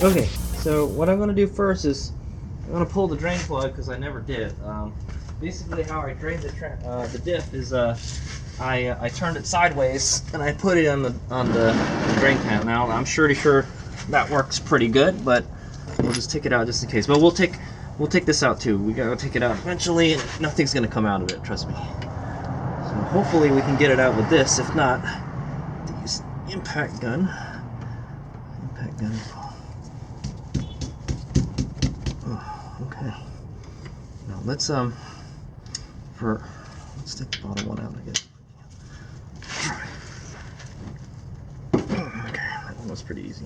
Okay, so what I'm going to do first is I'm going to pull the drain plug because I never did. Basically, how I drained the diff is I turned it sideways and I put it on the drain pan. Now I'm pretty sure that works pretty good, but we'll just take it out just in case. But we'll take this out too. We gotta take it out eventually, and nothing's gonna come out of it. Trust me. So hopefully we can get it out with this. If not, to use impact gun. Impact gun. Oh, okay. Now let's take the bottom one out again. Okay, that one was pretty easy.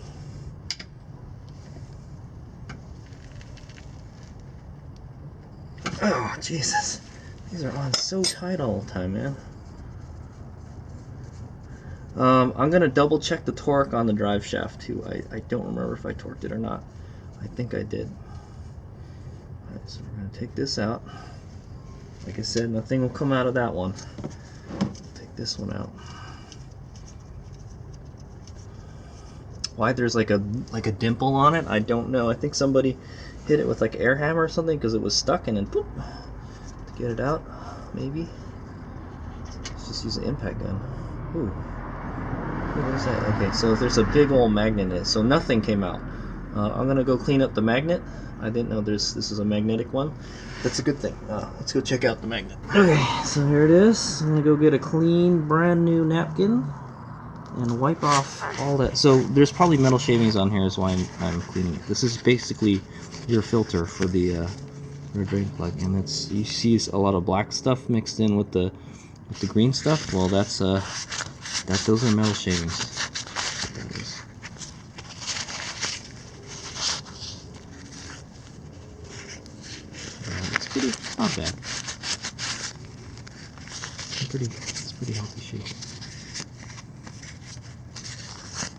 Oh, Jesus. These are on so tight all the time, man. I'm going to double check the torque on the drive shaft, too. I don't remember if I torqued it or not. I think I did. Alright, so we're going to take this out. Like I said, nothing will come out of that one. Take this one out. Why there's like a dimple on it, I don't know. I think somebody hit it with like air hammer or something because it was stuck, and then boop, to get it out, maybe. Let's just use an impact gun. Ooh. What is that? Okay, so there's a big old magnet in it, so nothing came out. I'm gonna go clean up the magnet. I didn't know this is a magnetic one. That's a good thing. Let's go check out the magnet. Okay, so here it is. I'm gonna go get a clean, brand new napkin and wipe off all that. So there's probably metal shavings on here, is why I'm cleaning it. This is basically your filter for the your drain plug, and it's, you see a lot of black stuff mixed in with the green stuff. Well, those are metal shavings. It's pretty, not bad. It's pretty healthy shave.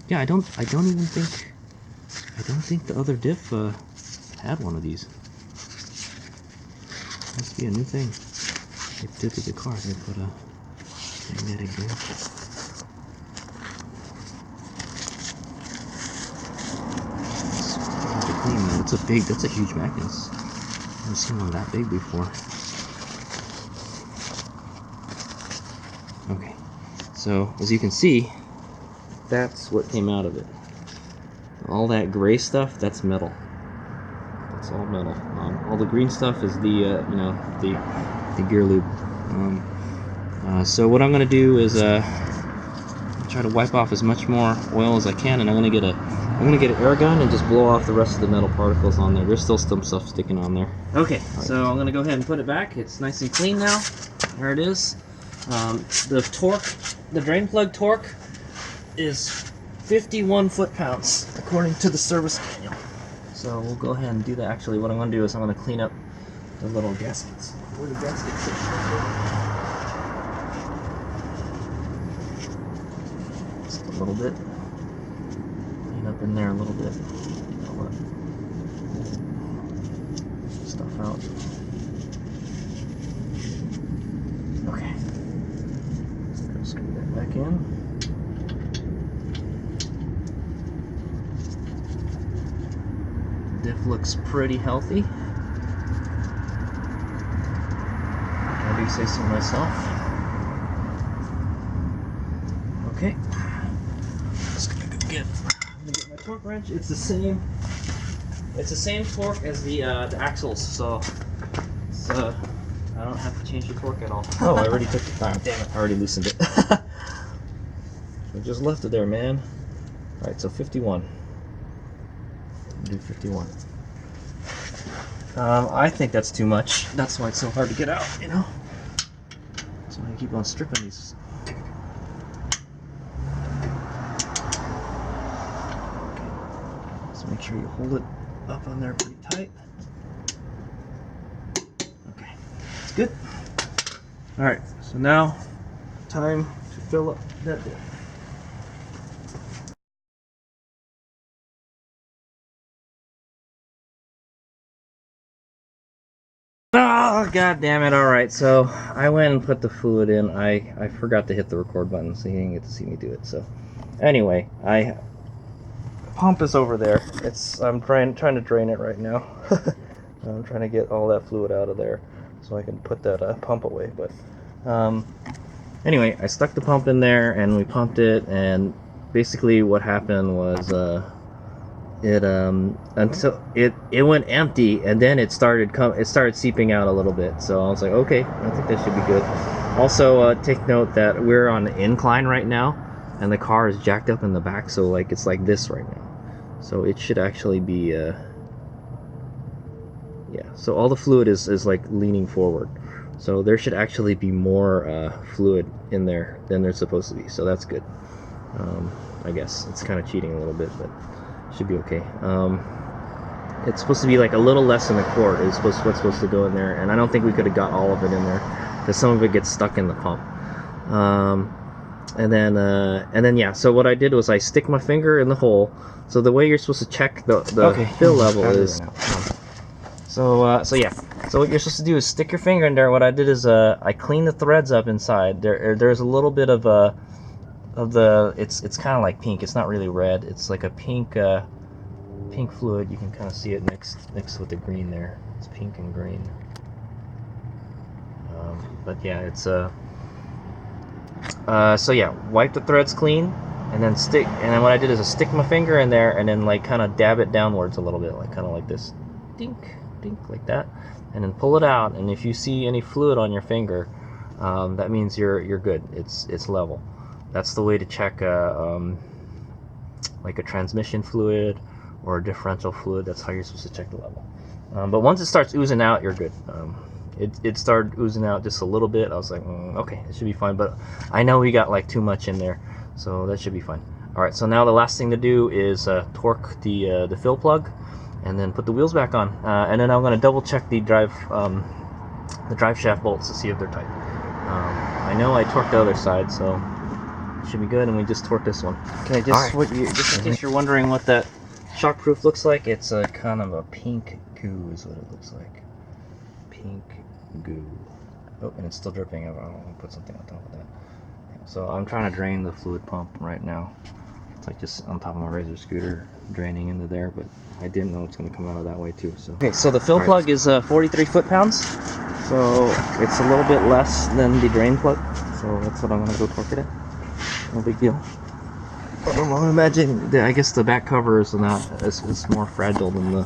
Yeah, I don't even think the other diff had one of these. Must be a new thing. They did to the car. They put a magnetic there. That's a huge magnet. I've never seen one that big before. Okay, so as you can see, that's what came out of it. All that gray stuff, that's metal. That's all metal. All the green stuff is the the gear lube. So what I'm gonna do is try to wipe off as much more oil as I can, and I'm gonna get an air gun and just blow off the rest of the metal particles on there. There's still some stuff sticking on there. Okay, so I'm gonna go ahead and put it back. It's nice and clean now. There it is. The torque, the drain plug torque, is 51 foot-pounds according to the service manual. So we'll go ahead and do that. Actually, what I'm going to do is I'm going to clean up the little gaskets. Where the gaskets sit. Just a little bit. Clean up in there a little bit. I'll let stuff out. Okay. Let's screw that back in. Diff looks pretty healthy. I do say so myself. Okay. Just gonna go get my torque wrench. It's the same torque as the axles, so it's, I don't have to change the torque at all. Oh, I already took the time. Damn it! I already loosened it. I just left it there, man. All right, so 51. Do 51. I think that's too much. That's why it's so hard to get out, you know? So I keep on stripping these. Okay. So make sure you hold it up on there pretty tight. Okay, that's good. Alright, so now time to fill up that diff. Oh, god damn it. Alright, so I went and put the fluid in. I forgot to hit the record button, so you didn't get to see me do it. So anyway, I pump is over there. I'm trying to drain it right now. I'm trying to get all that fluid out of there so I can put that pump away. But anyway, I stuck the pump in there and we pumped it, and basically what happened was until it went empty, and then it started seeping out a little bit. So I was like, okay, I think that should be good. Also, take note that we're on the incline right now, and the car is jacked up in the back, so like it's like this right now. So it should actually be yeah. So all the fluid is like leaning forward. So there should actually be more fluid in there than there's supposed to be. So that's good. I guess it's kind of cheating a little bit, but should be okay. It's supposed to be like a little less than a quart is what's supposed to go in there, and I don't think we could have got all of it in there because some of it gets stuck in the pump. And then yeah. So what I did was I stick my finger in the hole. So the way you're supposed to check the fill level is. So yeah. So what you're supposed to do is stick your finger in there. What I did is I cleaned the threads up inside. There's a little bit of the it's kind of like pink. It's not really red. It's like a pink fluid. You can kind of see it mixed with the green there. It's pink and green. But yeah, it's so yeah, wipe the threads clean, and then what I did is I stick my finger in there and then like kind of dab it downwards a little bit, like kind of like this, dink dink, like that, and then pull it out. And if you see any fluid on your finger, that means you're good. It's level. That's the way to check like a transmission fluid or a differential fluid. That's how you're supposed to check the level. But once it starts oozing out, you're good. It started oozing out just a little bit. I was like, okay, it should be fine. But I know we got like too much in there, so that should be fine. All right, so now the last thing to do is torque the fill plug, and then put the wheels back on. And then I'm going to double check the drive shaft bolts to see if they're tight. I know I torqued the other side, so it should be good. And we just torqued this one. Okay, just in case you're wondering what that shockproof looks like, it's a kind of a pink goo is what it looks like. Pink goo. Oh, and it's still dripping. I'll put something on top of that. So I'm trying to drain the fluid pump right now. It's like just on top of my razor scooter, draining into there, but I didn't know it's going to come out of that way too. So okay, so the fill plug is 43 foot-pounds, so it's a little bit less than the drain plug. So that's what I'm going to go torque it at. No big deal. I'm imagining, I guess the back cover is more fragile than the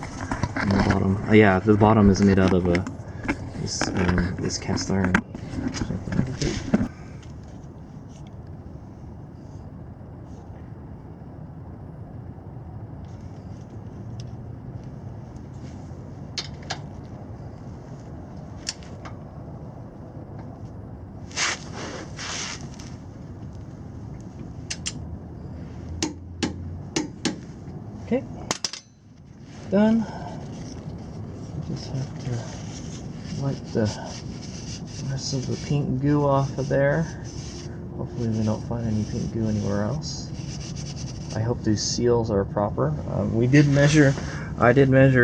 bottom. Yeah, the bottom is made out of this cast iron. Okay, done. Just have to wipe the rest of the pink goo off of there. Hopefully we don't find any pink goo anywhere else. I hope these seals are proper. I did measure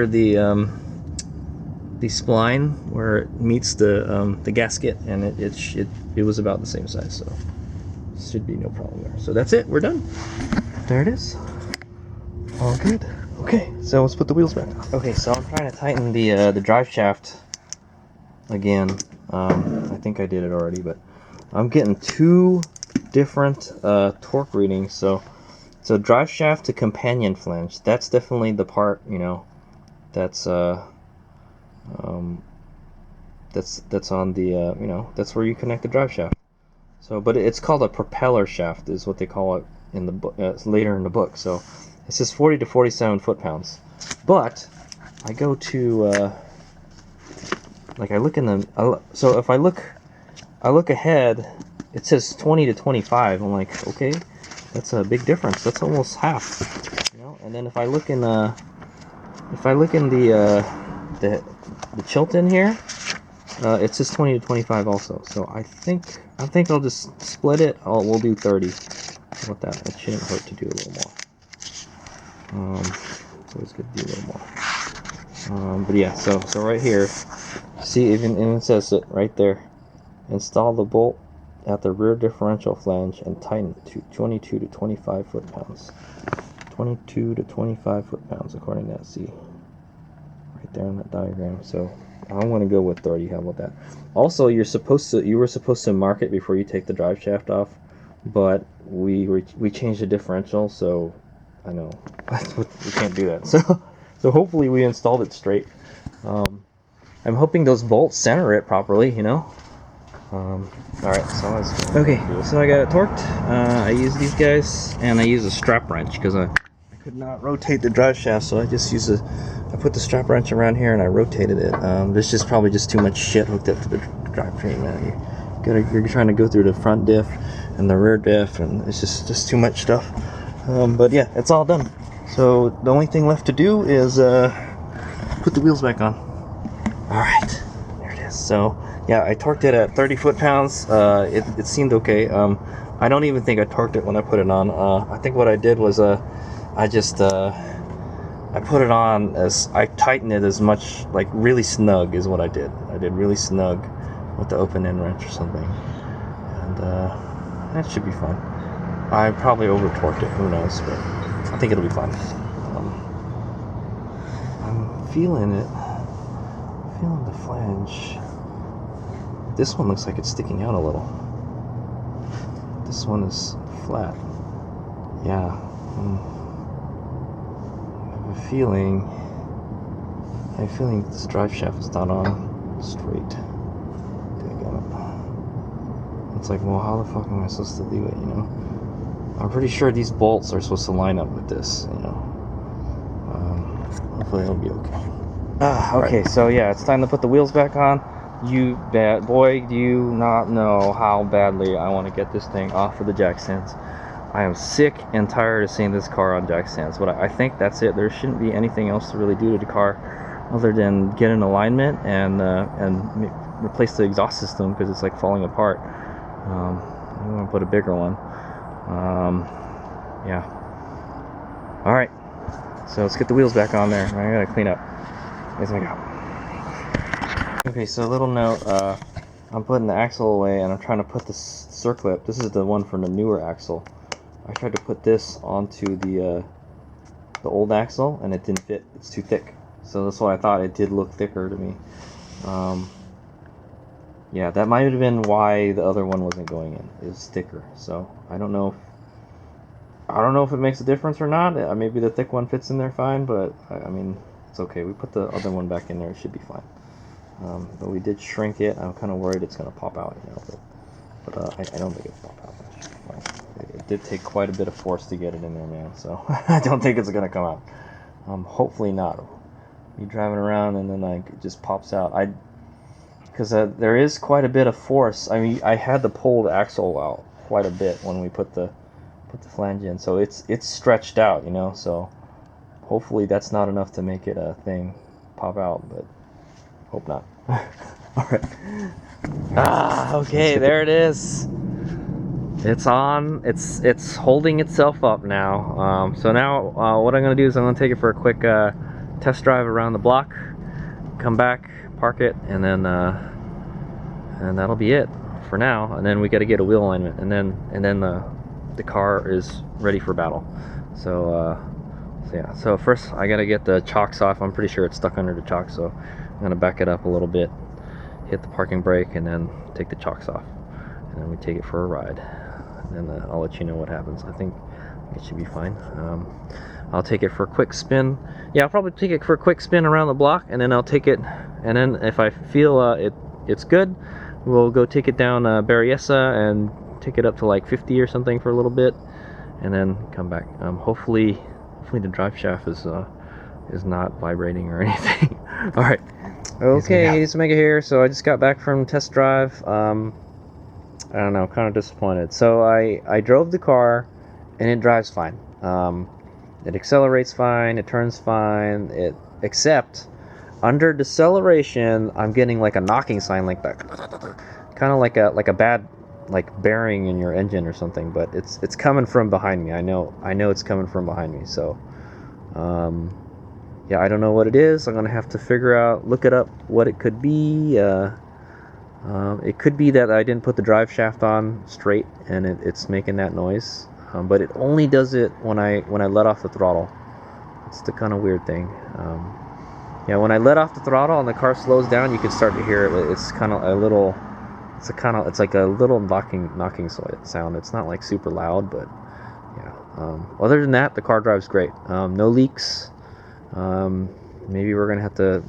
the spline where it meets the gasket, and it was about the same size, so should be no problem there. So that's it. We're done. There it is. All good. Okay, so let's put the wheels back. Okay, so I'm trying to tighten the drive shaft again. I think I did it already, but I'm getting two different torque readings. So drive shaft to companion flange. That's definitely the part, you know, that's on the you know, that's where you connect the drive shaft. So, but it's called a propeller shaft, is what they call it in the book. Later in the book. So it says 40 to 47 foot-pounds. But I go to like I look in the so if I look ahead, it says 20 to 25. I'm like, okay, that's a big difference. That's almost half, you know. And then if I look in the Chilton here, it says 20 to 25 also. So I think I'll just split it. We'll do 30. What that? It shouldn't hurt to do a little more. It's always good to do a little more. But yeah, so right here, see, even it says it right there. Install the bolt at the rear differential flange and tighten to 22 to 25 foot-pounds. 22 to 25 foot-pounds according to that C. Right there on that diagram. So I want to go with 30. How about that? Also, you were supposed to mark it before you take the drive shaft off, but we changed the differential, so I know we can't do that. So hopefully we installed it straight. I'm hoping those bolts center it properly, you know. All right, so so I got it torqued. I use these guys, and I use a strap wrench because I could not rotate the drive shaft, so I just use I put the strap wrench around here and I rotated it. There's just probably just too much shit hooked up to the drivetrain, man. You're trying to go through the front diff and the rear diff, and it's just too much stuff. But yeah, it's all done. So the only thing left to do is put the wheels back on. All right, there it is. So yeah, I torqued it at 30 foot-pounds. It seemed okay. I don't even think I torqued it when I put it on. I think what I did was I put it on I tightened it as much, like really snug is what I did. I did really snug with the open end wrench or something, and that should be fine. I probably over torqued it, who knows, but I think it'll be fine. I'm feeling it. Feeling the flange. This one looks like it's sticking out a little. This one is flat. Yeah. I have a feeling this drive shaft is not on straight. It's like, well, how the fuck am I supposed to do it, you know? I'm pretty sure these bolts are supposed to line up with this, you know. Hopefully it'll be okay. Okay, right. So yeah, it's time to put the wheels back on. You bad boy, do you not know how badly I want to get this thing off of the jack stands. I am sick and tired of seeing this car on jack stands, but I think that's it. There shouldn't be anything else to really do to the car other than get an alignment and replace the exhaust system because it's like falling apart. I want to put a bigger one. Yeah. All right. So let's get the wheels back on there. I gotta clean up. Here's my go. Okay, so a little note. I'm putting the axle away, and I'm trying to put the circlip. This is the one from the newer axle. I tried to put this onto the old axle, and it didn't fit. It's too thick. So that's why I thought it did look thicker to me. Yeah, that might have been why the other one wasn't going in. It was thicker. So I don't know if it makes a difference or not. Maybe the thick one fits in there fine, but I mean, it's okay. We put the other one back in there. It should be fine. But we did shrink it. I'm kind of worried it's going to pop out, you know. But I don't think it'll pop out. It should be fine. It did take quite a bit of force to get it in there, man. So I don't think it's going to come out. Hopefully not. You're driving around and then like it just pops out. Because there is quite a bit of force. I mean, I had to pull the axle out quite a bit when we put the flange in, so it's stretched out, you know. So hopefully that's not enough to make it a thing pop out, but hope not. All right. Okay, there it is. It's on. It's holding itself up now. So now what I'm gonna do is I'm gonna take it for a quick test drive around the block, come back, park it, and then that'll be it for now. And then we got to get a wheel alignment, and then the car is ready for battle. So yeah. So first I got to get the chocks off. I'm pretty sure it's stuck under the chocks, so I'm gonna back it up a little bit, hit the parking brake, and then take the chocks off, and then we take it for a ride. And then I'll let you know what happens. I think it should be fine. I'll take it for a quick spin. Yeah, I'll probably take it for a quick spin around the block, and then I'll take it, and then if I feel it's good, we'll go take it down Berryessa and take it up to like 50 or something for a little bit, and then come back. Hopefully the drive shaft is not vibrating or anything. All right. Okay, it's Mega here. So I just got back from test drive. I don't know, kind of disappointed. So I drove the car, and it drives fine. It accelerates fine, it turns fine, except under deceleration I'm getting like a knocking sign like that, kind of like a bad like bearing in your engine or something, but it's coming from behind me. I know it's coming from behind me. So yeah, I don't know what it is. I'm gonna have to look it up what it could be. It could be that I didn't put the drive shaft on straight and it's making that noise. but it only does it when I let off the throttle. It's the kind of weird thing. Yeah, when I let off the throttle and the car slows down, you can start to hear it. It's kind of a little, it's like a little knocking sound. It's not like super loud, but yeah. Other than that, the car drives great. No leaks. Maybe we're gonna have to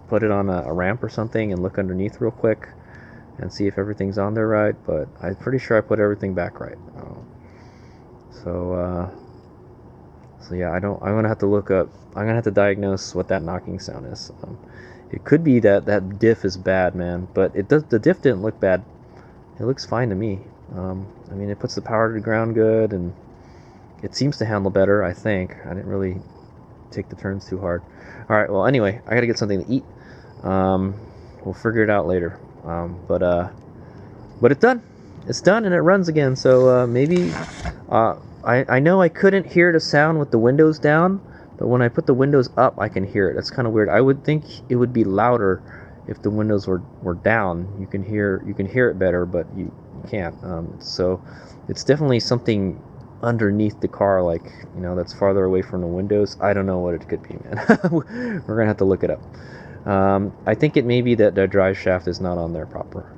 put it on a ramp or something and look underneath real quick and see if everything's on there right. But I'm pretty sure I put everything back right. So yeah, I'm gonna have to look up. I'm gonna have to diagnose what that knocking sound is. It could be that diff is bad, man. But the diff didn't look bad. It looks fine to me. I mean, it puts the power to the ground good, and it seems to handle better. I think I didn't really take the turns too hard. All right. Well, anyway, I gotta get something to eat. We'll figure it out later. But it's done. It's done, and it runs again. So maybe. I know I couldn't hear the sound with the windows down, but when I put the windows up, I can hear it. That's kind of weird. I would think it would be louder if the windows were down. You can hear it better, but you can't. So it's definitely something underneath the car, like, you know, that's farther away from the windows. I don't know what it could be, man. We're gonna have to look it up. I think it may be that the drive shaft is not on there proper.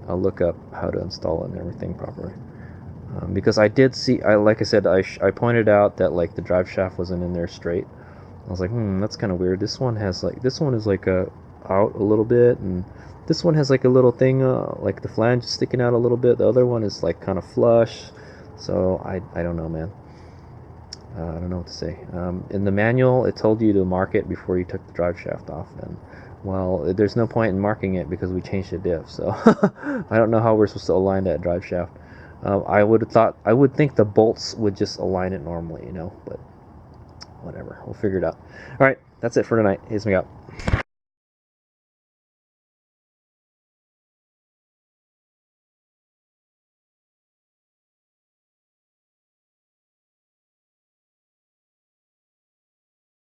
I'll look up how to install it and everything properly. Because I did see, like I said, I pointed out that like the drive shaft wasn't in there straight. I was like, that's kind of weird. This one is like out a little bit, and this one has like a little thing, like the flange sticking out a little bit. The other one is like kind of flush. So I don't know, man. I don't know what to say. In the manual, it told you to mark it before you took the drive shaft off. And well, there's no point in marking it because we changed the diff. So I don't know how we're supposed to align that drive shaft. I would think the bolts would just align it normally, you know, but whatever. We'll figure it out. All right, that's it for tonight. Here's me out.